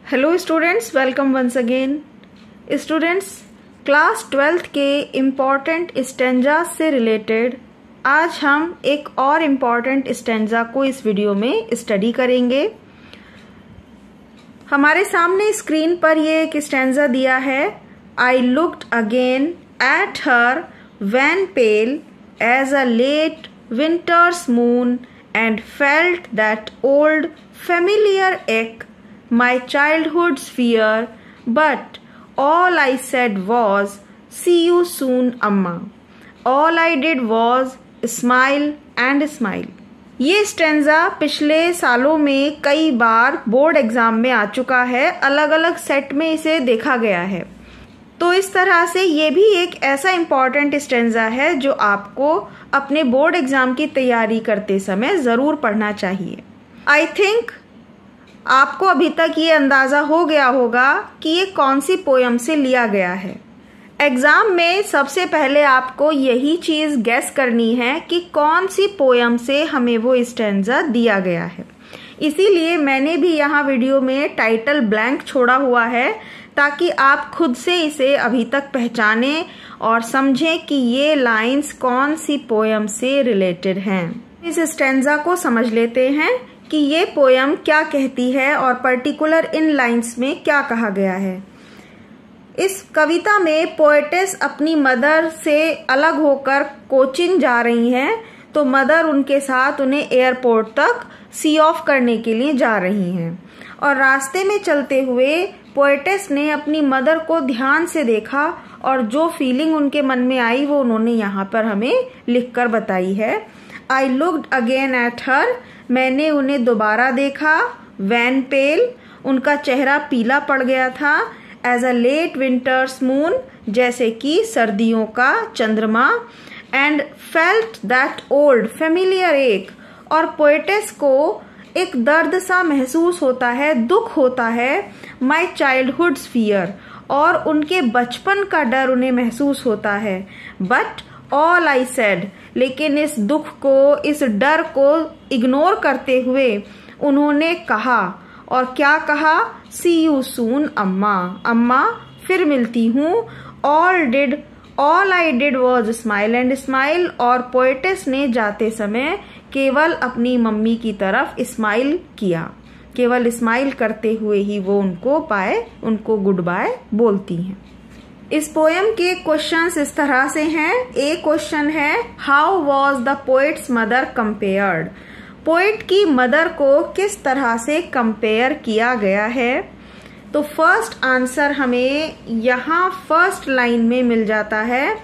Hello students, welcome once again. Students, class 12th के important stanza से related आज हम एक और इम्पॉर्टेंट स्टेंजा को इस वीडियो में स्टडी करेंगे। हमारे सामने स्क्रीन पर ये एक स्टेंजा दिया है। I looked again at her when pale as a late winter's moon and felt that old familiar ache, my childhood's fear, but all I said was, see you soon, Amma. All I did was smile and smile. ये stanza पिछले सालों में कई बार board exam में आ चुका है। अलग अलग सेट में इसे देखा गया है। तो इस तरह से ये भी एक ऐसा इम्पॉर्टेंट स्टेंजा है जो आपको अपने बोर्ड एग्जाम की तैयारी करते समय ज़रूर पढ़ना चाहिए। आई थिंक आपको अभी तक ये अंदाज़ा हो गया होगा कि ये कौन सी पोयम से लिया गया है। एग्ज़ाम में सबसे पहले आपको यही चीज़ गेस करनी है कि कौन सी पोयम से हमें वो स्टेंजा दिया गया है। इसीलिए मैंने भी यहाँ वीडियो में टाइटल ब्लैंक छोड़ा हुआ है ताकि आप खुद से इसे अभी तक पहचानें और समझें कि ये लाइंस कौन सी पोयम से रिलेटेड हैं। इस स्टेंजा को समझ लेते हैं कि ये पोयम क्या कहती है और पर्टिकुलर इन लाइंस में क्या कहा गया है। इस कविता में पोएटेस अपनी मदर से अलग होकर कोचिंग जा रही हैं, तो मदर उनके साथ उन्हें एयरपोर्ट तक सी ऑफ करने के लिए जा रही हैं। और रास्ते में चलते हुए पोएटेस ने अपनी मदर को ध्यान से देखा और जो फीलिंग उनके मन में आई वो उन्होंने यहाँ पर हमें लिखकर बताई है। आई लुक्ड अगेन एट हर, मैंने उन्हें दोबारा देखा। वैन पेल, उनका चेहरा पीला पड़ गया था। As a late winter's moon, जैसे कि सर्दियों का चंद्रमा। And felt that old familiar ache, और पोएटेस को एक दर्द सा महसूस होता है, दुख होता है। माई चाइल्डहुड्स फियर, और उनके बचपन का डर उन्हें महसूस होता है। बट ऑल आई सेड, लेकिन इस दुख को, इस डर को इग्नोर करते हुए उन्होंने कहा, और क्या कहा? सी यू सून अम्मा, अम्मा फिर मिलती हूँ। All I did was smile and smile, और पोएटेस ने जाते समय केवल अपनी मम्मी की तरफ स्माइल किया। केवल स्माइल करते हुए ही वो उनको गुड बाय बोलती हैं। इस पोएम के क्वेश्चंस इस तरह से हैं। एक क्वेश्चन है, how was the poet's mother compared? Poet की मदर को किस तरह से कंपेयर किया गया है? तो फर्स्ट आंसर हमें यहाँ फर्स्ट लाइन में मिल जाता है।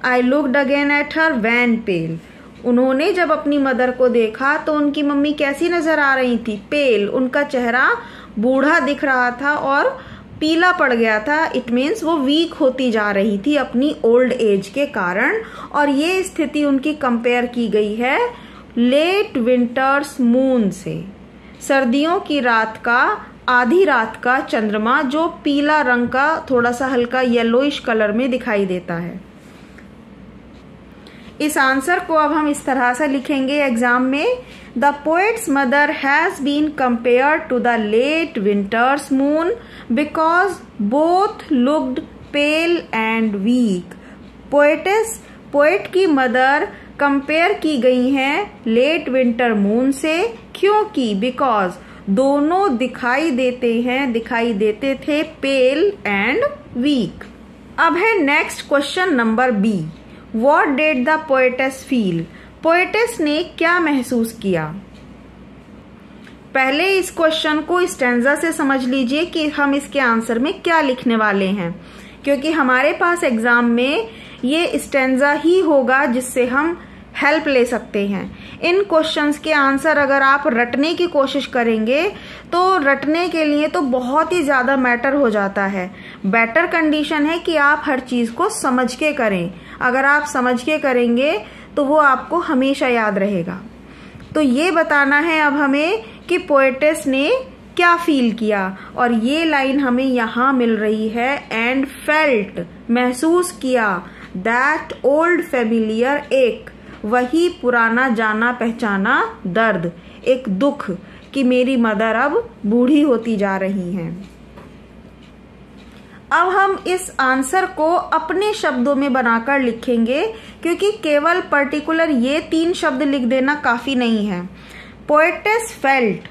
I looked again at her wan pale, उन्होंने जब अपनी मदर को देखा तो उनकी मम्मी कैसी नजर आ रही थी? पेल, उनका चेहरा बूढ़ा दिख रहा था और पीला पड़ गया था। इट मीन्स वो वीक होती जा रही थी अपनी ओल्ड एज के कारण। और ये स्थिति उनकी कंपेयर की गई है लेट विंटर्स मून से, सर्दियों की रात का, आधी रात का चंद्रमा जो पीला रंग का, थोड़ा सा हल्का येलोइश कलर में दिखाई देता है। इस आंसर को अब हम इस तरह से लिखेंगे एग्जाम में। The poet's mother has been compared to the late winter's moon because both looked pale and weak. Poet की मदर कंपेयर की गई हैं लेट विंटर मून से, क्योंकि बिकॉज दोनों दिखाई देते थे पेल एंड वीक। अब है next question number B. What did the poetess feel? Poetess ने क्या महसूस किया? पहले इस क्वेश्चन को स्टेंजा से समझ लीजिए कि हम इसके आंसर में क्या लिखने वाले हैं, क्योंकि हमारे पास एग्जाम में ये स्टेंजा ही होगा जिससे हम हेल्प ले सकते हैं। इन क्वेश्चंस के आंसर अगर आप रटने की कोशिश करेंगे तो रटने के लिए तो बहुत ही ज्यादा मैटर हो जाता है। बेटर कंडीशन है कि आप हर चीज को समझ के करें। अगर आप समझ के करेंगे तो वो आपको हमेशा याद रहेगा। तो ये बताना है अब हमें कि पोएटेस ने क्या फील किया, और ये लाइन हमें यहाँ मिल रही है। एंड फेल्ट, महसूस किया। दैट ओल्ड फेमिलियर एक, वही पुराना जाना पहचाना दर्द, एक दुख कि मेरी मदर अब बूढ़ी होती जा रही हैं। अब हम इस आंसर को अपने शब्दों में बनाकर लिखेंगे, क्योंकि केवल पर्टिकुलर ये 3 शब्द लिख देना काफी नहीं है। पोएटेस फेल्ट,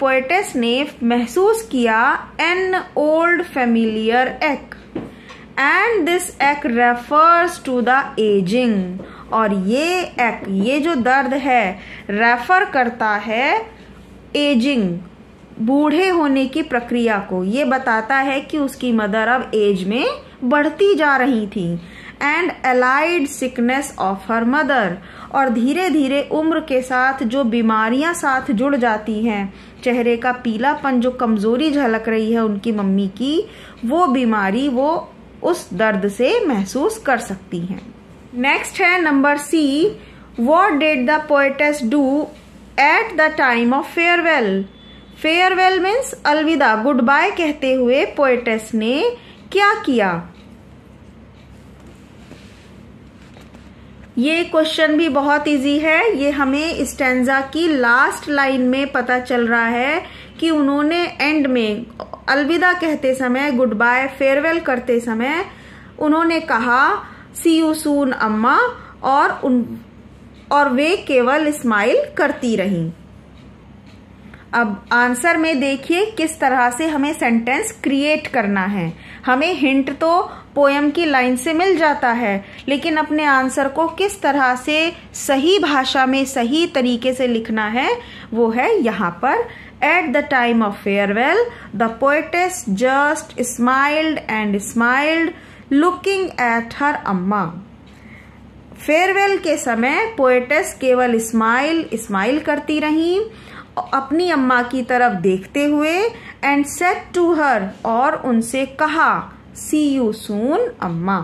पोएटेस ने महसूस किया एन ओल्ड फेमिलियर एक, एंड दिस एक रेफर्स टू द एजिंग, और ये एक, ये जो दर्द है रेफर करता है एजिंग, बूढ़े होने की प्रक्रिया को। ये बताता है कि उसकी मदर अब एज में बढ़ती जा रही थी। And allied sickness of her mother, और धीरे धीरे उम्र के साथ जो बीमारियां साथ जुड़ जाती हैं, चेहरे का पीलापन, जो कमजोरी झलक रही है उनकी मम्मी की, वो बीमारी वो उस दर्द से महसूस कर सकती हैं। नेक्स्ट है number C, what did the poetess do at the time of farewell. Farewell means अलविदा, गुड बाय कहते हुए पोएटेस ने क्या किया। ये क्वेश्चन भी बहुत इजी है। ये हमें स्टैंजा की लास्ट लाइन में पता चल रहा है कि उन्होंने एंड में अलविदा कहते समय, गुड बाय फेयरवेल करते समय उन्होंने कहा सी यू सून अम्मा, और वे केवल स्माइल करती रहीं। अब आंसर में देखिए किस तरह से हमें सेंटेंस क्रिएट करना है। हमें हिंट तो पोयम की लाइन से मिल जाता है, लेकिन अपने आंसर को किस तरह से सही भाषा में सही तरीके से लिखना है वो है यहाँ पर। Eight the time of farewell the poetess just smiled and smiled looking at her अम्मा। फेयरवेल के समय पोएटेस केवल स्माइल करती रहीं अपनी अम्मा की तरफ देखते हुए, एंड सेड टू हर, और उनसे कहा सी यू सून अम्मा।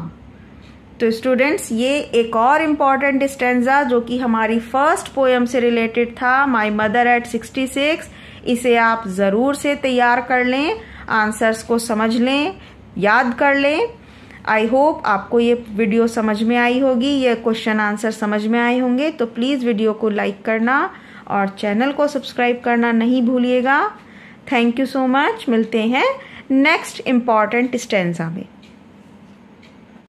तो स्टूडेंट्स, ये एक और इम्पॉर्टेंट स्टैंजा जो कि हमारी फर्स्ट पोयम से रिलेटेड था, माई मदर एट 66, इसे आप जरूर से तैयार कर लें, आंसर्स को समझ लें, याद कर लें। आई होप आपको ये वीडियो समझ में आई होगी, ये क्वेश्चन आंसर समझ में आए होंगे। तो प्लीज वीडियो को लाइक करना और चैनल को सब्सक्राइब करना नहीं भूलिएगा। Thank you so much. मिलते हैं नेक्स्ट इम्पॉर्टेंट स्टैंजा में।